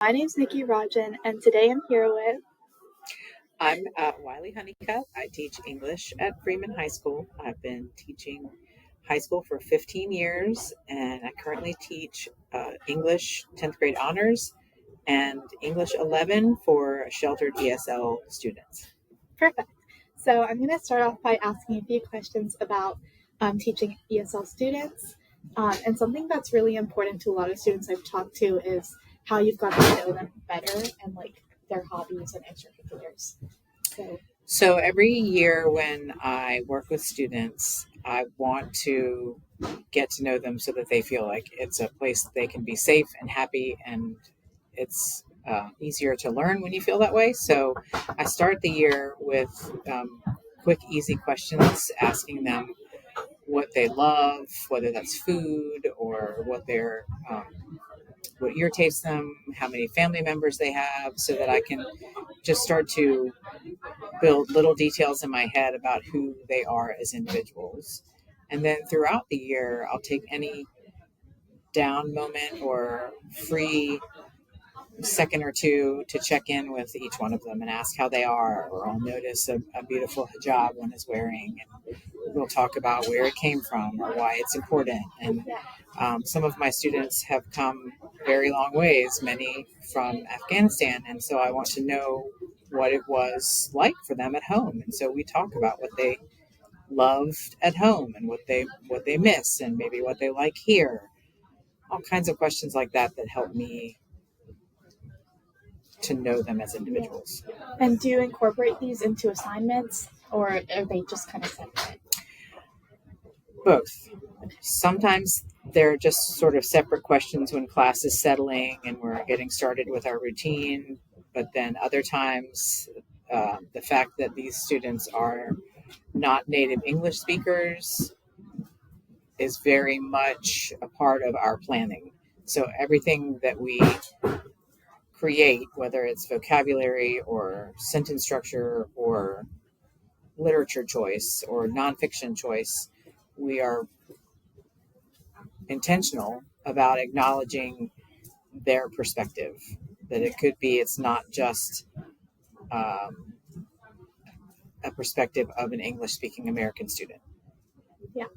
My name's Nikki Rajan, and today I'm here with. I'm Wiley Honeycutt. I teach English at Freeman High School. I've been teaching high school for 15 years, and I currently teach English 10th grade honors and English 11 for sheltered ESL students. Perfect. So I'm going to start off by asking a few questions about teaching ESL students. And something that's really important to a lot of students I've talked to is how you've got to know them better and like their hobbies and extracurriculars. So every year when I work with students, I want to get to know them so that they feel like it's a place they can be safe and happy, and it's easier to learn when you feel that way. So I start the year with quick, easy questions, asking them what they love, whether that's food or what irritates them, how many family members they have, so that I can just start to build little details in my head about who they are as individuals. And then throughout the year, I'll take any down moment or free second or two to check in with each one of them and ask how they are, or I'll notice a beautiful hijab one is wearing, and we'll talk about where it came from or why it's important. And some of my students have come very long ways, many from Afghanistan, and so I want to know what it was like for them at home. And so we talk about what they loved at home and what they miss and maybe what they like here. All kinds of questions like that help me to know them as individuals. And do you incorporate these into assignments, or are they just kind of separate? Both. Sometimes they're just sort of separate questions when class is settling and we're getting started with our routine. But then other times, the fact that these students are not native English speakers is very much a part of our planning. So everything that we create, whether it's vocabulary or sentence structure or literature choice or nonfiction choice, we are intentional about acknowledging their perspective. That it could be, it's not just a perspective of an English-speaking American student. Yeah,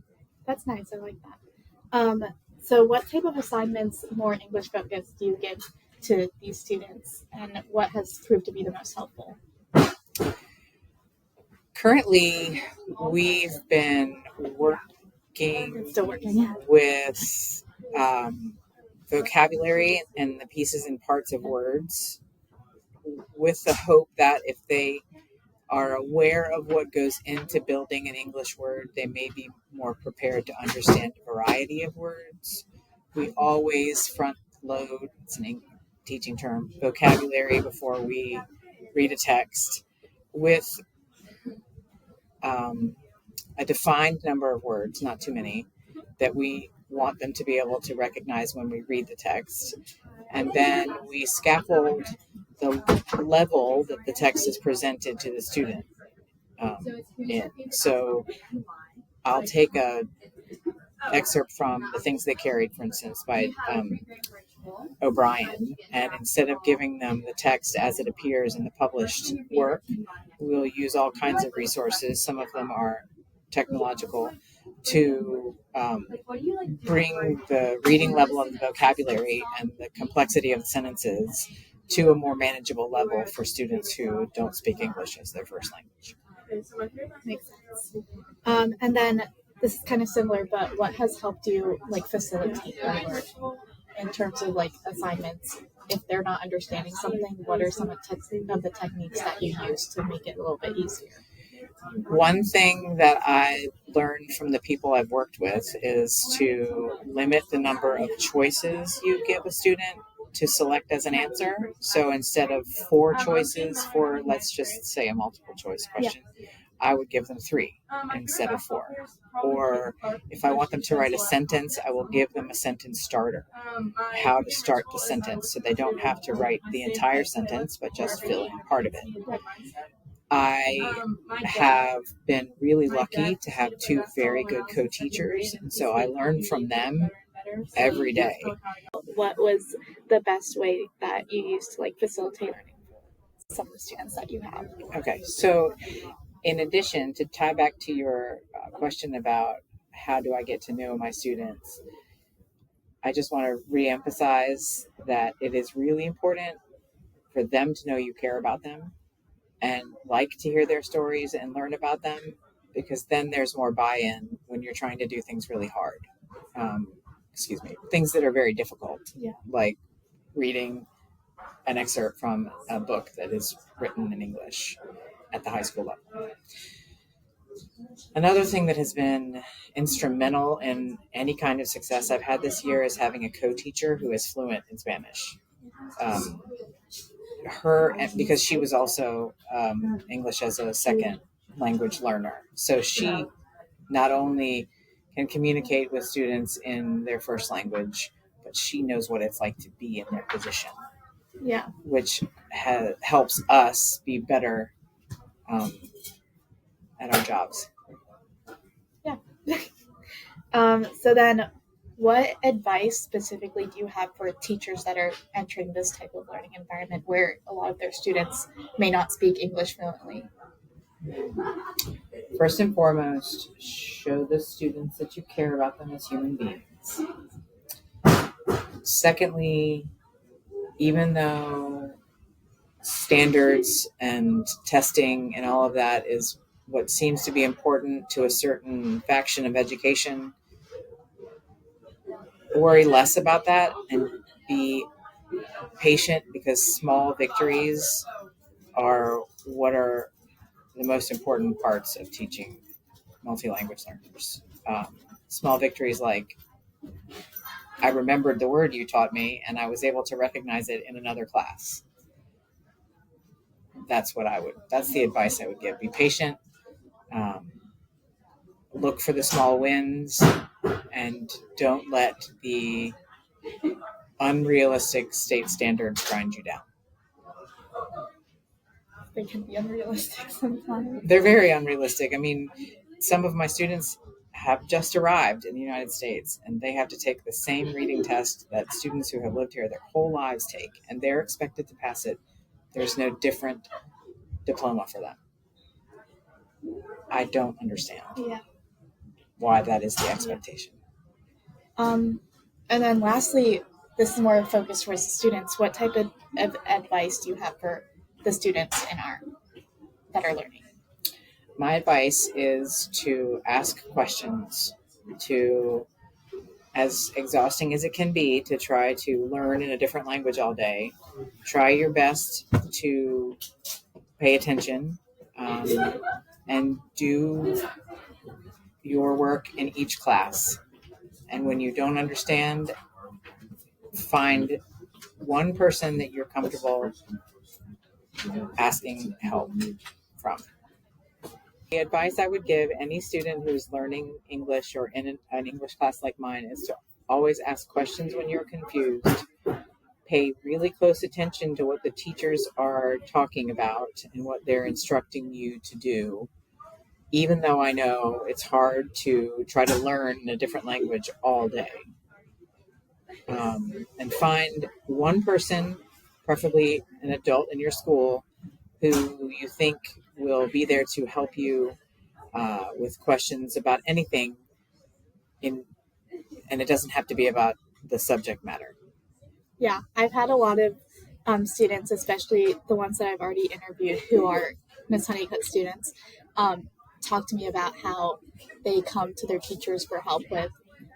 that's nice. I like that. So what type of assignments, more English focused, do you give to these students, and what has proved to be the most helpful? Currently, we've been working with vocabulary and the pieces and parts of words, with the hope that if they are aware of what goes into building an English word, they may be more prepared to understand a variety of words. We always front load, it's an teaching term, vocabulary before we read a text with a defined number of words, not too many, that we want them to be able to recognize when we read the text. And then we scaffold the level that the text is presented to the student in. So I'll take a excerpt from The Things They Carried, for instance, by O'Brien, and instead of giving them the text as it appears in the published work, we'll use all kinds of resources. Some of them are technological, to bring the reading level of the vocabulary and the complexity of the sentences to a more manageable level for students who don't speak English as their first language. Makes sense. And then this is kind of similar, but what has helped you like facilitate your work in terms of like assignments? If they're not understanding something, what are some of the techniques that you use to make it a little bit easier? One thing that I learned from the people I've worked with is to limit the number of choices you give a student to select as an answer. So instead of 4 choices for, let's just say, a multiple choice question, I would give them 3 instead of 4. Or if I want them to write a sentence, I will give them a sentence starter, how to start the sentence, so they don't have to write the entire sentence, but just fill in part of it. I have been really lucky to have 2 very good co-teachers, and so I learned from them every day. What was the best way that you used to like facilitate learning for some of the students that you have? Okay, so in addition, to tie back to your question about how do I get to know my students, I just want to reemphasize that it is really important for them to know you care about them and like to hear their stories and learn about them, because then there's more buy-in when you're trying to do things really hard. Things that are very difficult, like reading an excerpt from a book that is written in English at the high school level. Another thing that has been instrumental in any kind of success I've had this year is having a co-teacher who is fluent in Spanish. Because she was also English as a second language learner. So she not only can communicate with students in their first language, but she knows what it's like to be in their position. Yeah. Which helps us be better at our jobs. Yeah. So then, what advice specifically do you have for teachers that are entering this type of learning environment where a lot of their students may not speak English fluently? First and foremost, show the students that you care about them as human beings. Secondly, even though standards and testing and all of that is what seems to be important to a certain faction of education, worry less about that and be patient, because small victories are what are the most important parts of teaching multi-language learners. Small victories like, I remembered the word you taught me and I was able to recognize it in another class. That's the advice I would give. Be patient, look for the small wins, and don't let the unrealistic state standards grind you down. They can be unrealistic sometimes. They're very unrealistic. I mean, some of my students have just arrived in the United States and they have to take the same reading test that students who have lived here their whole lives take, and they're expected to pass it. There's no different diploma for them. I don't understand why that is the expectation. And then lastly, this is more focused towards the students. What type of advice do you have for the students that are learning? My advice is to ask questions, to, as exhausting as it can be, to try to learn in a different language all day. Try your best to pay attention and do your work in each class. And when you don't understand, find one person that you're comfortable asking help from. The advice I would give any student who's learning English or in an English class like mine is to always ask questions when you're confused. Pay really close attention to what the teachers are talking about and what they're instructing you to do, even though I know it's hard to try to learn in a different language all day. And find one person, preferably an adult in your school, who you think will be there to help you with questions about anything, and it doesn't have to be about the subject matter. Yeah, I've had a lot of students, especially the ones that I've already interviewed who are Miss Honeycutt students, talk to me about how they come to their teachers for help with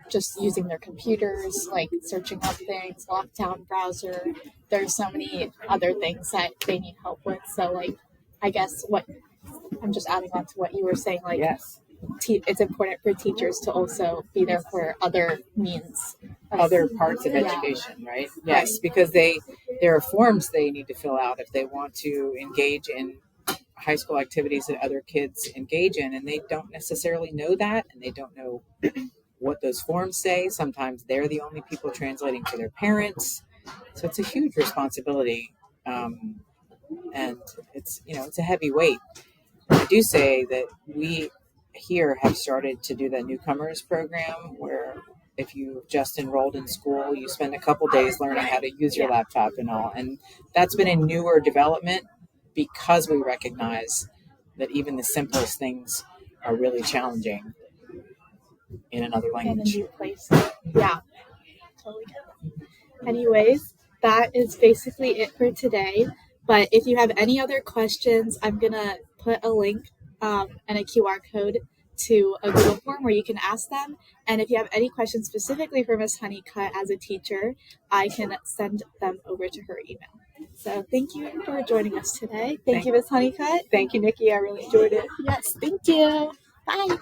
just using their computers, like searching up things, lockdown browser. There's so many other things that they need help with. So, like, I guess what I'm just adding on to what you were saying, like, yes, it's important for teachers to also be there for other means, other parts of education, right? Yes, because there are forms they need to fill out if they want to engage in high school activities that other kids engage in, and they don't necessarily know that, and they don't know what those forms say. Sometimes they're the only people translating to their parents, so it's a huge responsibility, and it's a heavy weight. I do say that we here have started to do the newcomers program where if you just enrolled in school, you spend a couple days learning how to use your laptop and all. And that's been a newer development because we recognize that even the simplest things are really challenging in another In a language. new place. Yeah, totally get that. Anyways, that is basically it for today. But if you have any other questions, I'm going to put a link and a QR code to a Google form where you can ask them. And if you have any questions specifically for Miss Honeycutt as a teacher, I can send them over to her email. So thank you for joining us today. Thank you, Miss Honeycutt. Thank you, Nikki. I really enjoyed it. Yes, thank you. Bye.